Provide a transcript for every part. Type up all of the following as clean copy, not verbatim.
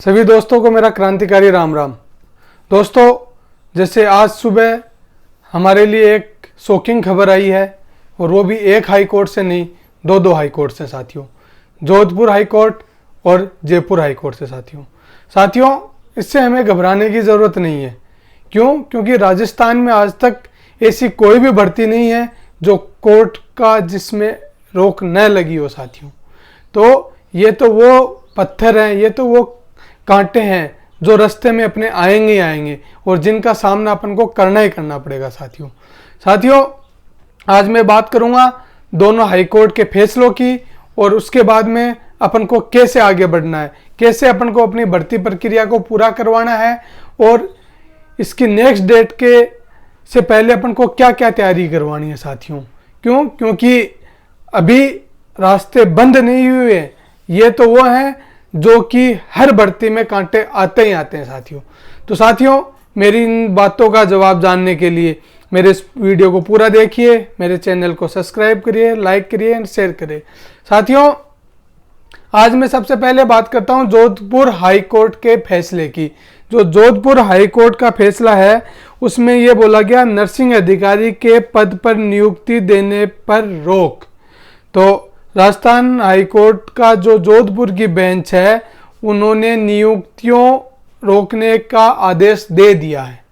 सभी दोस्तों को मेरा क्रांतिकारी राम राम। दोस्तों, जैसे आज सुबह हमारे लिए एक शॉकिंग खबर आई है और वो भी एक हाई कोर्ट से नहीं, दो हाई कोर्ट से साथियों। जोधपुर हाई कोर्ट और जयपुर हाई कोर्ट से साथियों इससे हमें घबराने की ज़रूरत नहीं है। क्यों? क्योंकि राजस्थान में आज तक ऐसी कोई भी भर्ती नहीं है जो कोर्ट का जिसमें रोक न लगी हो साथियों। तो ये तो वो पत्थर हैं, ये तो वो कांटे हैं जो रास्ते में अपने आएंगे ही आएंगे और जिनका सामना अपन को करना ही करना पड़ेगा साथियों आज मैं बात करूंगा दोनों हाई कोर्ट के फैसलों की और उसके बाद में अपन को कैसे आगे बढ़ना है, कैसे अपन को अपनी भर्ती प्रक्रिया को पूरा करवाना है और इसकी नेक्स्ट डेट के से पहले अपन को क्या क्या तैयारी करवानी है साथियों। क्यों? क्योंकि अभी रास्ते बंद नहीं हुए। ये तो वो हैं जो कि हर भर्ती में कांटे आते ही आते हैं साथियों। तो साथियों, मेरी इन बातों का जवाब जानने के लिए मेरे इस वीडियो को पूरा देखिए, मेरे चैनल को सब्सक्राइब करिए, लाइक करिए एंड शेयर करिए। साथियों, आज मैं सबसे पहले बात करता हूं जोधपुर हाई कोर्ट के फैसले की। जो जोधपुर हाई कोर्ट का फैसला है उसमें यह बोला गया, नर्सिंग अधिकारी के पद पर नियुक्ति देने पर रोक। तो राजस्थान हाई कोर्ट का जो जोधपुर की बेंच है उन्होंने नियुक्तियों रोकने का आदेश दे दिया है।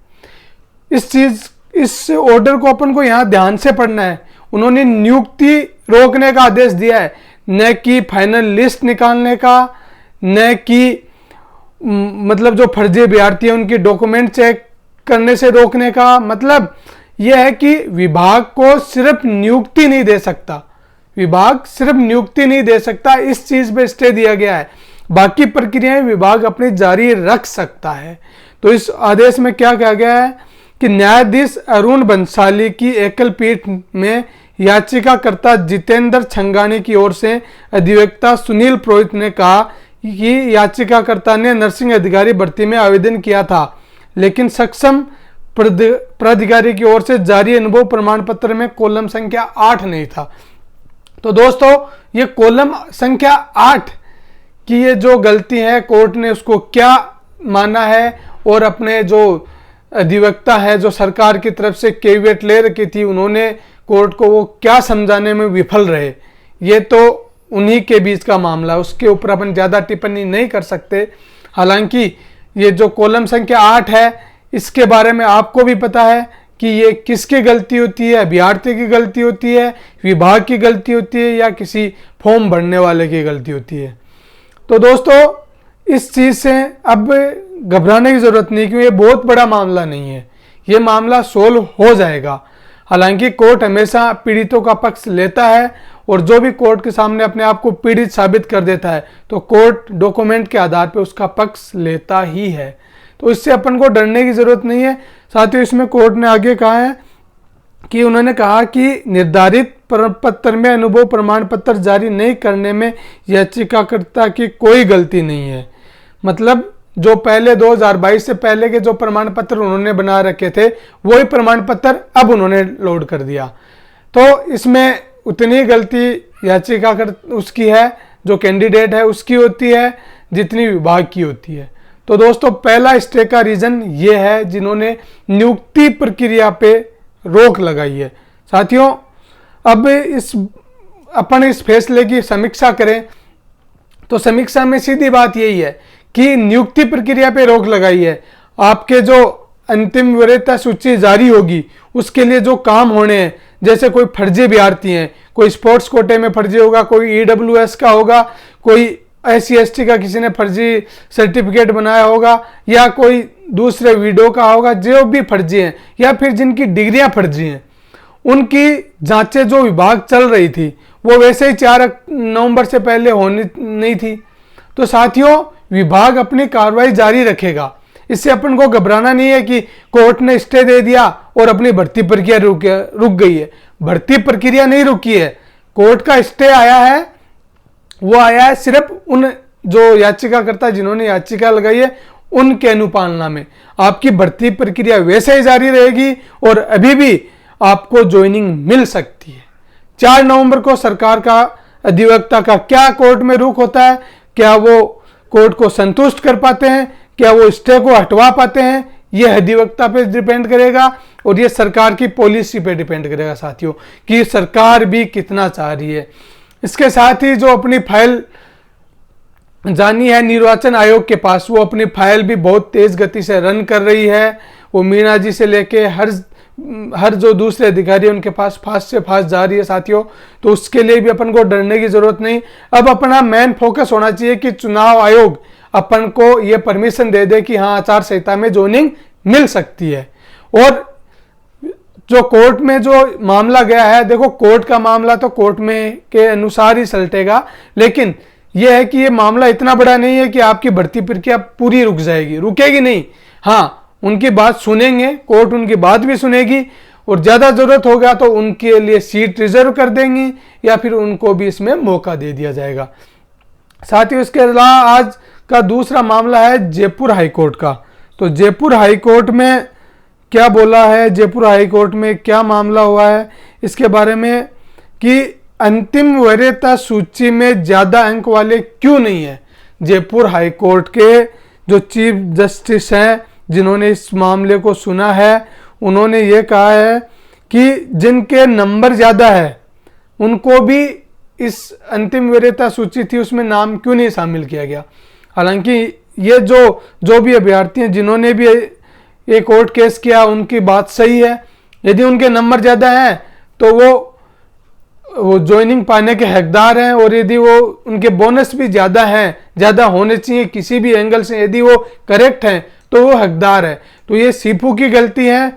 इस ऑर्डर को अपन को यहाँ ध्यान से पढ़ना है। उन्होंने नियुक्ति रोकने का आदेश दिया है, न कि फाइनल लिस्ट निकालने का, न कि मतलब जो फर्जी अभ्यर्थी है उनकी डॉक्यूमेंट चेक करने से रोकने का। मतलब यह है कि विभाग को सिर्फ नियुक्ति नहीं दे सकता, विभाग सिर्फ नियुक्ति नहीं दे सकता, इस चीज पे स्टे दिया गया है। बाकी प्रक्रियाएं विभाग अपनी जारी रख सकता है। तो इस आदेश में क्या कहा गया है कि न्यायाधीश अरुण बंसाली की एकल पीठ में याचिकाकर्ता जितेंद्र छंगानी की ओर से अधिवक्ता सुनील पुरोहित ने कहा कि याचिकाकर्ता ने नर्सिंग अधिकारी भर्ती में आवेदन किया था, लेकिन सक्षम प्राधिकारी की ओर से जारी अनुभव प्रमाण पत्र में कॉलम संख्या 8 नहीं था। तो दोस्तों, ये कॉलम संख्या 8 की ये जो गलती है कोर्ट ने उसको क्या माना है और अपने जो अधिवक्ता है जो सरकार की तरफ से केवियट ले रखी थी उन्होंने कोर्ट को वो क्या समझाने में विफल रहे, ये तो उन्हीं के बीच का मामला है, उसके ऊपर अपन ज़्यादा टिप्पणी नहीं कर सकते। हालांकि ये जो कॉलम संख्या 8 है इसके बारे में आपको भी पता है कि ये किसकी गलती होती है, अभ्यर्थी की गलती होती है, विभाग की गलती होती है या किसी फॉर्म भरने वाले की गलती होती है। तो दोस्तों, इस चीज़ से अब घबराने की ज़रूरत नहीं, क्योंकि ये बहुत बड़ा मामला नहीं है, ये मामला सोल्व हो जाएगा। हालांकि कोर्ट हमेशा पीड़ितों का पक्ष लेता है और जो भी कोर्ट के सामने अपने आप को पीड़ित साबित कर देता है तो कोर्ट डॉक्यूमेंट के आधार पर उसका पक्ष लेता ही है। तो इससे अपन को डरने की ज़रूरत नहीं है साथियों। इसमें कोर्ट ने आगे कहा है कि उन्होंने कहा कि निर्धारित पत्र में अनुभव प्रमाण पत्र जारी नहीं करने में याचिकाकर्ता की कोई गलती नहीं है। मतलब जो पहले 2022 से पहले के जो प्रमाण पत्र उन्होंने बना रखे थे वही प्रमाण पत्र अब उन्होंने लोड कर दिया। तो इसमें उतनी गलती याचिकाकर्ता उसकी है, जो कैंडिडेट है उसकी होती है जितनी विभाग की होती है। तो दोस्तों, पहला स्टे का रीजन ये है जिन्होंने नियुक्ति प्रक्रिया पे रोक लगाई है। साथियों, अब अपन इस फैसले की समीक्षा करें तो समीक्षा में सीधी बात यही है कि नियुक्ति प्रक्रिया पे रोक लगाई है। आपके जो अंतिम वरीयता सूची जारी होगी उसके लिए जो काम होने हैं, जैसे कोई फर्जी अभ्यर्थी हैं, कोई स्पोर्ट्स कोटे में फर्जी होगा, कोई EWS का होगा, कोई SC/ST का किसी ने फर्जी सर्टिफिकेट बनाया होगा या कोई दूसरे वीडियो का होगा, जो भी फर्जी हैं या फिर जिनकी डिग्रियां फर्जी हैं, उनकी जांचें जो विभाग चल रही थी वो वैसे ही 4 नवंबर से पहले होनी नहीं थी। तो साथियों, विभाग अपनी कार्रवाई जारी रखेगा। इससे अपन को घबराना नहीं है कि कोर्ट ने स्टे दे दिया और अपनी भर्ती प्रक्रिया रुक गई है। भर्ती प्रक्रिया नहीं रुकी है, कोर्ट का स्टे आया है, वो आया है सिर्फ उन जो याचिकाकर्ता जिन्होंने याचिका लगाई है उनके अनुपालना में। आपकी भर्ती प्रक्रिया वैसे ही जारी रहेगी और अभी भी आपको ज्वाइनिंग मिल सकती है। 4 नवंबर को सरकार का अधिवक्ता का क्या कोर्ट में रुख होता है, क्या वो कोर्ट को संतुष्ट कर पाते हैं, क्या वो स्टे को हटवा पाते हैं, ये अधिवक्ता पे डिपेंड करेगा और ये सरकार की पॉलिसी पे डिपेंड करेगा साथियों, कि सरकार भी कितना चाह रही है। इसके साथ ही जो अपनी फाइल जानी है निर्वाचन आयोग के पास, वो अपनी फाइल भी बहुत तेज गति से रन कर रही है। वो मीणा जी से लेके हर जो दूसरे अधिकारी उनके पास फास्ट से फास्ट जा रही है साथियों। तो उसके लिए भी अपन को डरने की जरूरत नहीं। अब अपना मेन फोकस होना चाहिए कि चुनाव आयोग अपन को ये परमिशन दे दे कि हाँ आचार संहिता में ज्वाइनिंग मिल सकती है। और जो कोर्ट में जो मामला गया है, देखो कोर्ट का मामला तो कोर्ट में के अनुसार ही सलटेगा, लेकिन यह है कि ये मामला इतना बड़ा नहीं है कि आपकी भर्ती प्रक्रिया पूरी रुक जाएगी, रुकेगी नहीं। हाँ, उनकी बात सुनेंगे, कोर्ट उनकी बात भी सुनेगी और ज्यादा जरूरत होगा तो उनके लिए सीट रिजर्व कर देंगी या फिर उनको भी इसमें मौका दे दिया जाएगा। साथ ही इसके अलावा आज का दूसरा मामला है जयपुर हाईकोर्ट का। तो जयपुर हाईकोर्ट में क्या बोला है, जयपुर हाईकोर्ट में क्या मामला हुआ है इसके बारे में, कि अंतिम वरीयता सूची में ज्यादा अंक वाले क्यों नहीं है। जयपुर हाईकोर्ट के जो चीफ जस्टिस हैं जिन्होंने इस मामले को सुना है, उन्होंने ये कहा है कि जिनके नंबर ज्यादा है उनको भी इस अंतिम वरीयता सूची थी उसमें नाम क्यों नहीं शामिल किया गया। हालांकि ये जो भी अभ्यर्थी हैं जिन्होंने भी ये कोर्ट केस किया उनकी बात सही है। यदि उनके नंबर ज्यादा हैं तो वो ज्वाइनिंग पाने के हकदार हैं, और यदि वो उनके बोनस भी ज्यादा हैं, ज्यादा होने चाहिए किसी भी एंगल से, यदि वो करेक्ट हैं तो वो हकदार है। तो ये सीपू की गलती है।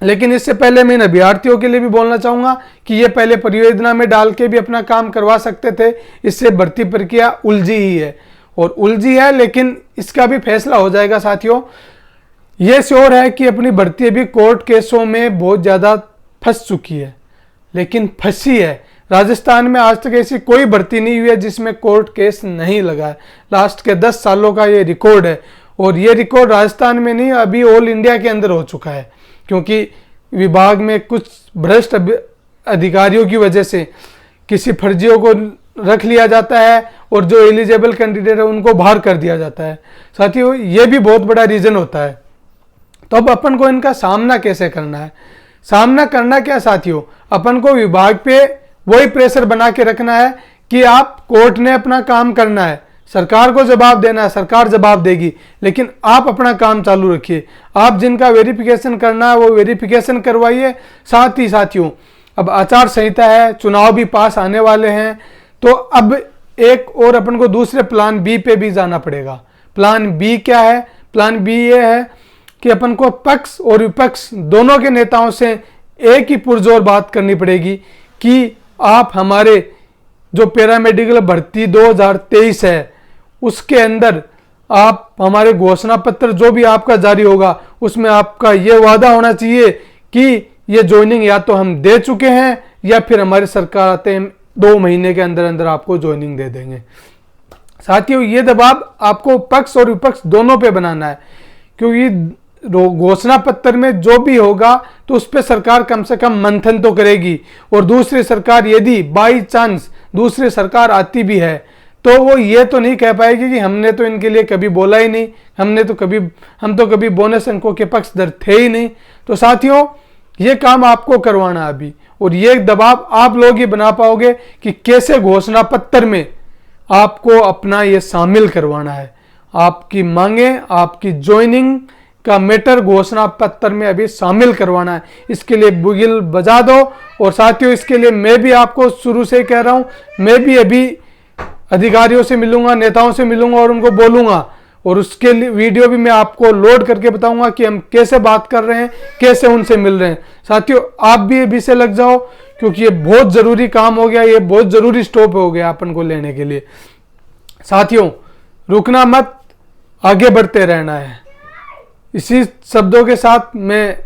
लेकिन इससे पहले मैं इन अभ्यर्थियों के लिए भी बोलना चाहूंगा कि ये पहले परियोजना में डाल के भी अपना काम करवा सकते थे। इससे भर्ती प्रक्रिया उलझी ही है और उलझी है, लेकिन इसका भी फैसला हो जाएगा साथियों। ये श्योर है कि अपनी भर्ती अभी कोर्ट केसों में बहुत ज्यादा फंस चुकी है, लेकिन फंसी है। राजस्थान में आज तक ऐसी कोई भर्ती नहीं हुई है जिसमें कोर्ट केस नहीं लगा है। लास्ट के 10 सालों का ये रिकॉर्ड है, और ये रिकॉर्ड राजस्थान में नहीं अभी ऑल इंडिया के अंदर हो चुका है, क्योंकि विभाग में कुछ भ्रष्ट अधिकारियों की वजह से किसी फर्जियों को रख लिया जाता है और जो एलिजिबल कैंडिडेट है उनको बाहर कर दिया जाता है। साथियों, ये भी बहुत बड़ा रीजन होता है। तो अब अपन को इनका सामना कैसे करना है? सामना करना क्या साथियों, अपन को विभाग पे वही प्रेशर बना के रखना है कि आप कोर्ट ने अपना काम करना है, सरकार को जवाब देना है, सरकार जवाब देगी, लेकिन आप अपना काम चालू रखिए। आप जिनका वेरिफिकेशन करना है वो वेरिफिकेशन करवाइए। साथ ही साथियों, अब आचार संहिता है, चुनाव भी पास आने वाले हैं, तो अब एक और अपन को दूसरे प्लान बी पे भी जाना पड़ेगा। प्लान बी क्या है? प्लान बी ये है कि अपन को पक्ष और विपक्ष दोनों के नेताओं से एक ही पुरजोर बात करनी पड़ेगी कि आप हमारे जो पैरामेडिकल भर्ती 2023 है उसके अंदर आप हमारे घोषणा पत्र जो भी आपका जारी होगा उसमें आपका ये वादा होना चाहिए कि ये ज्वाइनिंग या तो हम दे चुके हैं या फिर हमारी सरकार आते हैं 2 महीने के अंदर अंदर आपको ज्वाइनिंग दे देंगे। साथियों, ये दबाव आपको पक्ष और विपक्ष दोनों पे बनाना है, क्योंकि घोषणा पत्र में जो भी होगा तो उस पर सरकार कम से कम मंथन तो करेगी, और दूसरी सरकार यदि बाई चांस दूसरी सरकार आती भी है तो वो ये तो नहीं कह पाएगी कि हमने तो इनके लिए कभी बोला ही नहीं, हम तो कभी बोनस अंकों के पक्षधर थे ही नहीं। तो साथियों, ये काम आपको करवाना अभी, और ये दबाव आप लोग ही बना पाओगे कि कैसे घोषणा पत्र में आपको अपना ये शामिल करवाना है। आपकी मांगे, आपकी ज्वाइनिंग का मैटर घोषणा पत्र में अभी शामिल करवाना है। इसके लिए बुगिल बजा दो। और साथियों, इसके लिए मैं भी आपको शुरू से कह रहा हूं, मैं भी अभी अधिकारियों से मिलूंगा, नेताओं से मिलूंगा और उनको बोलूंगा, और उसके लिए वीडियो भी मैं आपको लोड करके बताऊंगा कि हम कैसे बात कर रहे हैं, कैसे उनसे मिल रहे हैं। साथियों, आप भी अभी से लग जाओ, क्योंकि ये बहुत जरूरी काम हो गया, ये बहुत जरूरी स्टॉप हो गया अपन को लेने के लिए। साथियों, रुकना मत, आगे बढ़ते रहना है। इसी शब्दों के साथ मैं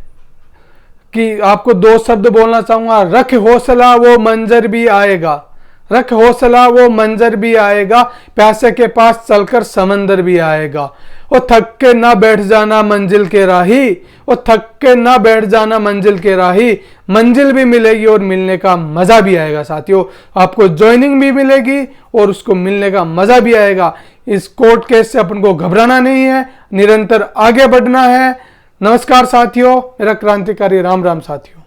कि आपको 2 शब्द बोलना चाहूंगा। रख हौसला, वो मंजर भी आएगा। रख हौसला, वो मंजर भी आएगा, प्यासे के पास चलकर समंदर भी आएगा। और थक के ना बैठ जाना मंजिल के राही, और थक के ना बैठ जाना मंजिल के राही, मंजिल भी मिलेगी और मिलने का मजा भी आएगा। साथियों, आपको ज्वाइनिंग भी मिलेगी और उसको मिलने का मजा भी आएगा। इस कोर्ट केस से अपन को घबराना नहीं है, निरंतर आगे बढ़ना है। नमस्कार साथियों, मेरा क्रांतिकारी राम राम साथियों।